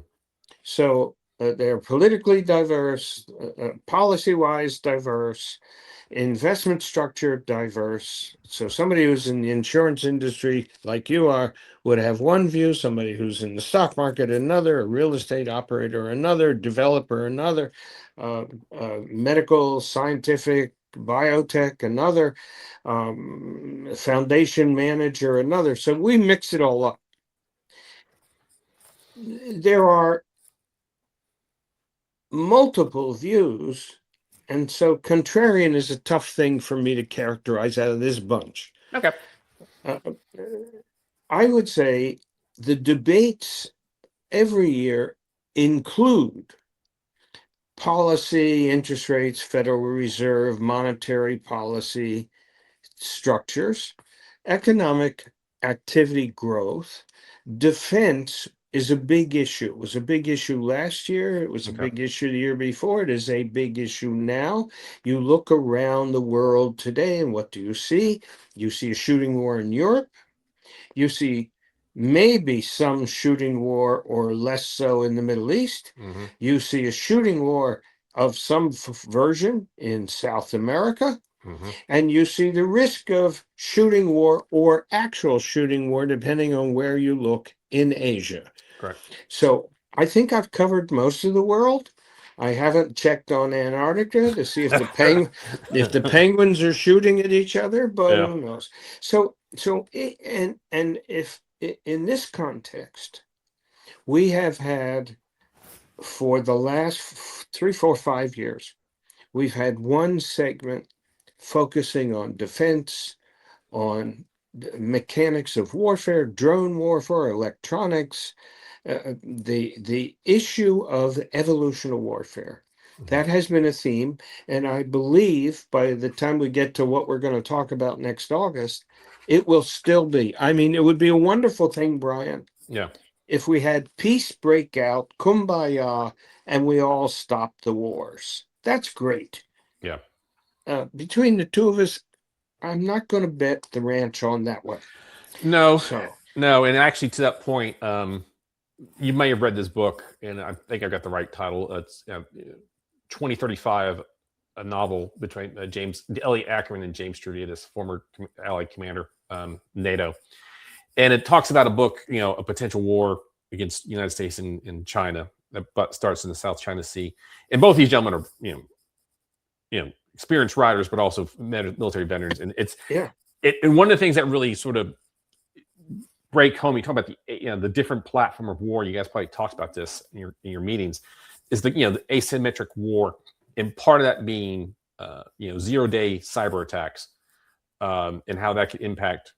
So they're politically diverse, policy-wise diverse, investment structure diverse. So somebody who's in the insurance industry like you are would have one view, somebody who's in the stock market another, a real estate operator another, developer another, medical, scientific, biotech another, foundation manager another. So we mix it all up. there are multiple views, and so contrarian is a tough thing for me to characterize out of this bunch. Okay. Uh, I would say the debates every year include policy, interest rates, Federal Reserve, monetary policy structures, economic activity growth, defense is a big issue. It was a big issue last year. It was a Okay. big issue the year before. It is a big issue now. You look around the world today, and what do you see? You see a shooting war in Europe. You see maybe some shooting war or less so in the Middle East. Mm-hmm. You see a shooting war of some version in South America. Mm-hmm. And you see the risk of shooting war or actual shooting war, depending on where you look in Asia. Correct. So I think I've covered most of the world. I haven't checked on Antarctica to see if the penguins are shooting at each other, but Yeah. who knows? And if in this context, we have had for the last 3, 4, 5 years, we've had one segment focusing on defense, on the mechanics of warfare, drone warfare, electronics, the issue of evolution of warfare. Mm-hmm. That has been a theme, and I believe by the time we get to what we're going to talk about next August, it will still be. I mean, it would be a wonderful thing, Brian, Yeah. if we had peace break out, kumbaya, and we all stopped the wars. That's great. Yeah. Between the two of us, I'm not going to bet the ranch on that one. No. So, No. And actually, to that point, you may have read this book, and I think I got the right title. It's 2035, a novel between Elliot Ackerman and James Sterudis, former Allied commander, NATO. And it talks about a potential war against the United States and China that starts in the South China Sea. And both these gentlemen are, experienced riders, but also military veterans. And and one of the things that really sort of break home, you talk about the different platform of war. You guys probably talked about this in your meetings. Is the asymmetric war, and part of that being 0-day cyber attacks, and how that could impact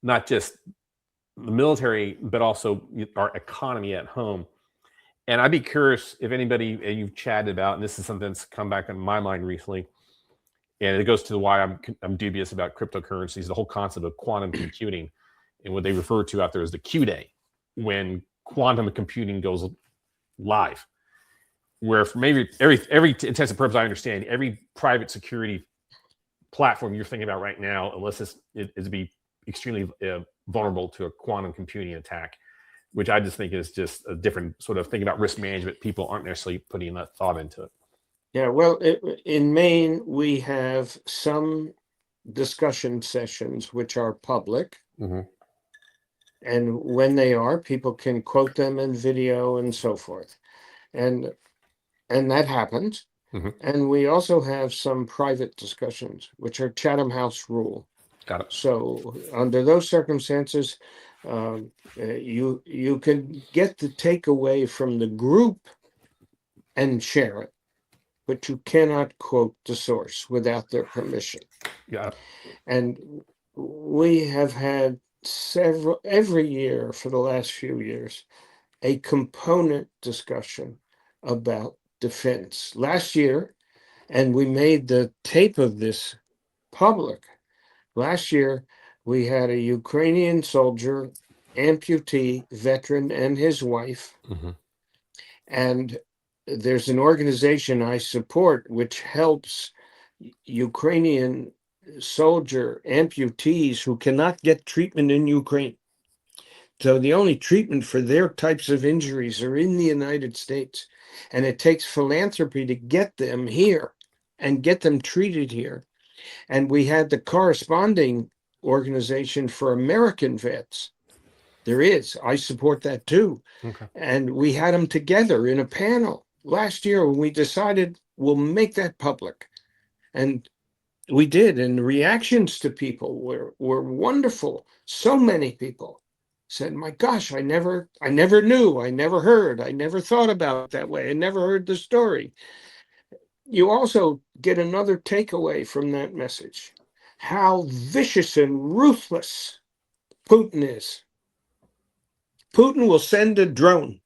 not just the military but also our economy at home. And I'd be curious if anybody you've chatted about, and this is something that's come back in my mind recently, and it goes to why I'm dubious about cryptocurrencies, the whole concept of quantum computing, and what they refer to out there as the Q day, when quantum computing goes live, where for maybe every intensive purpose, I understand every private security platform you're thinking about right now, unless it's be extremely vulnerable to a quantum computing attack, which I just think is just a different sort of thing about risk management. People aren't necessarily putting enough thought into it. Yeah, well, in Maine, we have some discussion sessions which are public. Mm-hmm. And when they are, people can quote them in video and so forth. And that happens. Mm-hmm. And we also have some private discussions, which are Chatham House rule. Got it. So under those circumstances, you can get the takeaway from the group and share it, but you cannot quote the source without their permission. Yeah. And we have had every year for the last few years, a component discussion about defense. Last year, and we made the tape of this public. Last year, we had a Ukrainian soldier, amputee, veteran, and his wife. Mm-hmm. And there's an organization I support which helps Ukrainian soldier amputees who cannot get treatment in Ukraine. So the only treatment for their types of injuries are in the United States. And it takes philanthropy to get them here and get them treated here. And we had the corresponding organization for American vets. There is. I support that too. Okay. And we had them together in a panel last year when we decided we'll make that public. And we did. And the reactions to people were wonderful. So many people said, my gosh, I never knew, I never heard, I never thought about it that way, I never heard the story. You also get another takeaway from that message, how vicious and ruthless Putin is. Putin will send a drone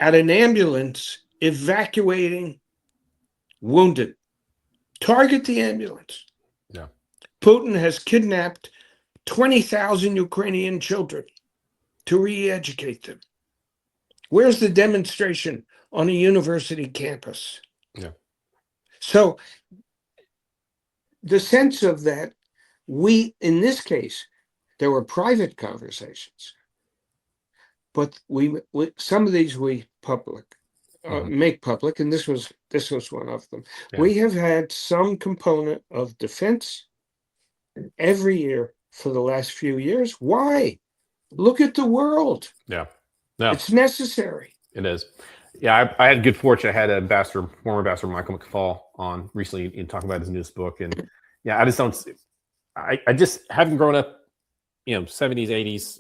at an ambulance evacuating wounded. Target the ambulance. Yeah. Putin has kidnapped 20,000 Ukrainian children to re-educate them. Where's the demonstration on a university campus? Yeah. So the sense of that, in this case, there were private conversations, but we some of these we make public, and this was one of them. Yeah. We have had some component of defense every year for the last few years. Why? Look at the world. Yeah. No, it's necessary. It is. Yeah, I had good fortune. I had former ambassador Michael McFall on recently in talking about his newest book, and yeah, I just don't. I just haven't grown up, 70s, 80s,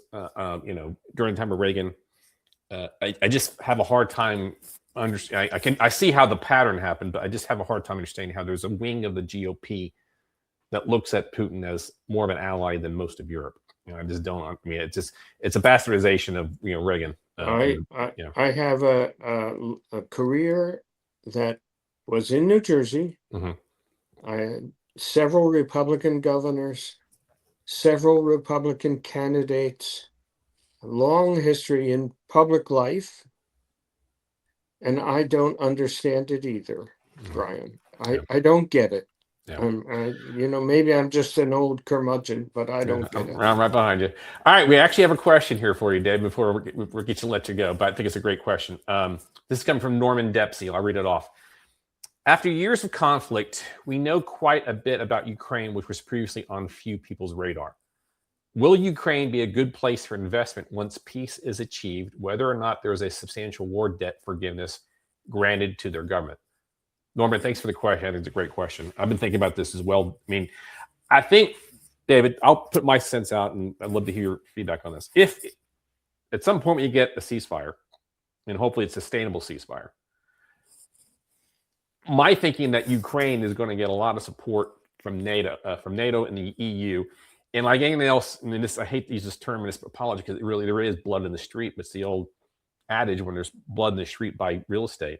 during the time of Reagan. I just have a hard time understanding. I see how the pattern happened, but I just have a hard time understanding how there's a wing of the GOP that looks at Putin as more of an ally than most of Europe. I just don't. I mean, it's a bastardization of Reagan. I have a career that was in New Jersey. I had several Republican governors, several Republican candidates, a long history in public life, and I don't understand it either, Brian. I don't get it. Yeah. Maybe I'm just an old curmudgeon, but I don't get it. I'm right behind you. All right, we actually have a question here for you, Dave, before we get to let you go, but I think it's a great question. This is coming from Norman Dempsey. I'll read it off. After years of conflict, we know quite a bit about Ukraine, which was previously on few people's radar. Will Ukraine be a good place for investment once peace is achieved, whether or not there is a substantial war debt forgiveness granted to their government? Norman, thanks for the question. I think it's a great question. I've been thinking about this as well. I mean, I think, David, I'll put my sense out, and I'd love to hear your feedback on this. If at some point you get a ceasefire, and hopefully it's a sustainable ceasefire, my thinking that Ukraine is going to get a lot of support from NATO and the EU, and like anything else. I mean, I hate to use this term in this apology because there is blood in the street. But it's the old adage: when there's blood in the street, buy real estate.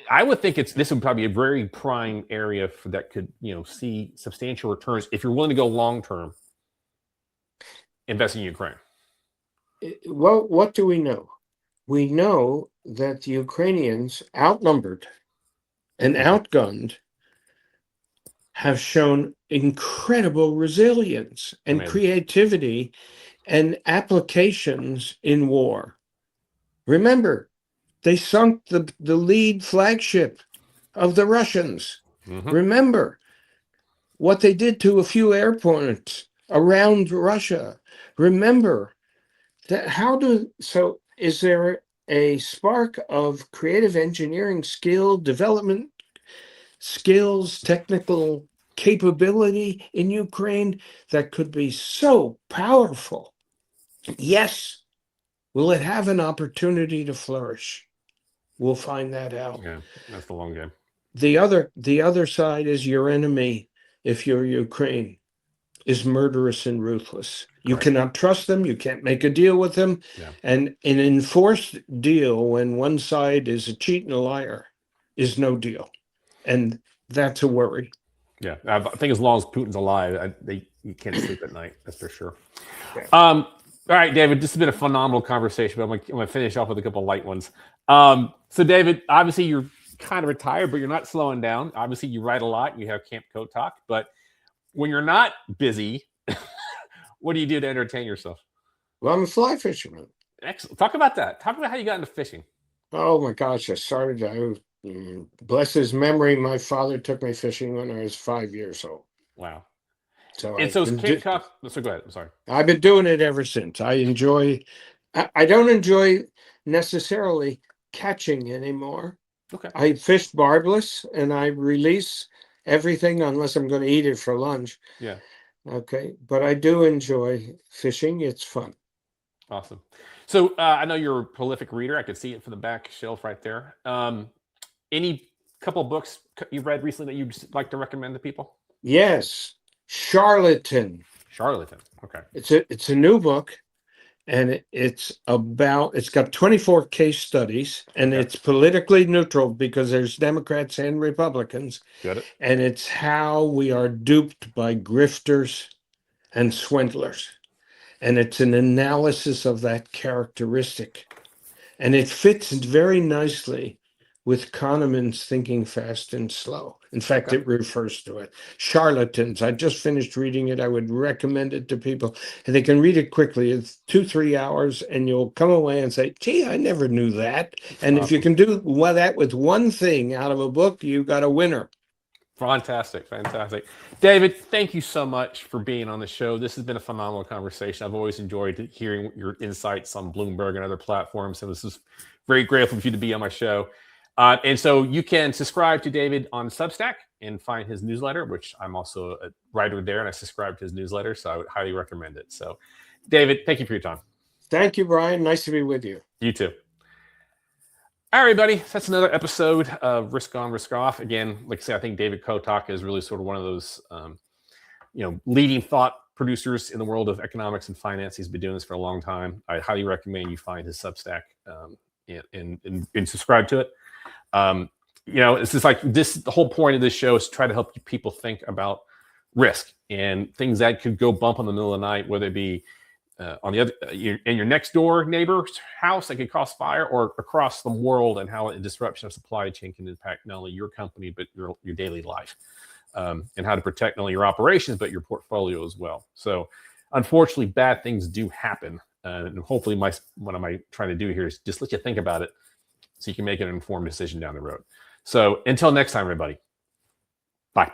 I would think this would probably be a very prime area that could, see substantial returns if you're willing to go long term, invest in Ukraine. Well, what do we know? We know that the Ukrainians, outnumbered and outgunned, have shown incredible resilience and creativity and applications in war. Remember, they sunk the lead flagship of the Russians. Remember what they did to a few airports around Russia. Remember that. So is there a spark of creative engineering skill, development skills, technical capability in Ukraine that could be so powerful? Yes. Will it have an opportunity to flourish? We'll find that out. Yeah, that's the long game. The other side is your enemy, if you're Ukraine, is murderous and ruthless. You cannot trust them. You can't make a deal with them. Yeah. And an enforced deal when one side is a cheat and a liar is no deal. And that's a worry. Yeah, I think as long as Putin's alive, you can't sleep at night. That's for sure. Yeah. All right, David, this has been a phenomenal conversation, but I'm going to finish off with a couple of light ones. So, David, obviously you're kind of retired, but you're not slowing down. Obviously, you write a lot. You have Camp Kotok. But when you're not busy, what do you do to entertain yourself? Well, I'm a fly fisherman. Excellent. Talk about that. Talk about how you got into fishing. Oh, my gosh. Bless his memory, my father took me fishing when I was 5 years old. Wow. So and so Camp Kotok. So go ahead. I'm sorry. I've been doing it ever since. I don't enjoy necessarily catching anymore. Okay. I fish barbless and I release everything unless I'm going to eat it for lunch. Yeah. Okay, but I do enjoy fishing. It's fun. Awesome. So I know you're a prolific reader. I could see it from the back shelf right there. Any couple books you've read recently that you'd like to recommend to people? Yes, Charlatan. Charlatan. Okay. It's a new book, and it's got 24 case studies, and Okay. it's politically neutral because there's Democrats and Republicans, Got it. and it's how we are duped by grifters and swindlers. And it's an analysis of that characteristic. And it fits very nicely with Kahneman's Thinking Fast and Slow. In fact, Okay. it refers to it. Charlatans. I just finished reading it. I would recommend it to people. And they can read it quickly. It's 2-3 hours, and you'll come away and say, gee, I never knew that. And if you Awesome. can do that with one thing out of a book, you got a winner. Fantastic. Fantastic. David, thank you so much for being on the show. This has been a phenomenal conversation. I've always enjoyed hearing your insights on Bloomberg and other platforms. So this is very grateful for you to be on my show. And so you can subscribe to David on Substack and find his newsletter, which I'm also a writer there, and I subscribe to his newsletter. So I would highly recommend it. So, David, thank you for your time. Thank you, Brian. Nice to be with you. You too. All right, everybody. That's another episode of Risk On, Risk Off. Again, like I say, I think David Kotok is really sort of one of those, leading thought producers in the world of economics and finance. He's been doing this for a long time. I highly recommend you find his Substack and subscribe to it. It's just like this. The whole point of this show is to try to help people think about risk and things that could go bump in the middle of the night, whether it be on the other in your next door neighbor's house that could cause fire, or across the world, and how a disruption of supply chain can impact not only your company but your daily life, and how to protect not only your operations but your portfolio as well. So unfortunately, bad things do happen, and hopefully what am I trying to do here is just let you think about it so you can make an informed decision down the road. So until next time, everybody, bye.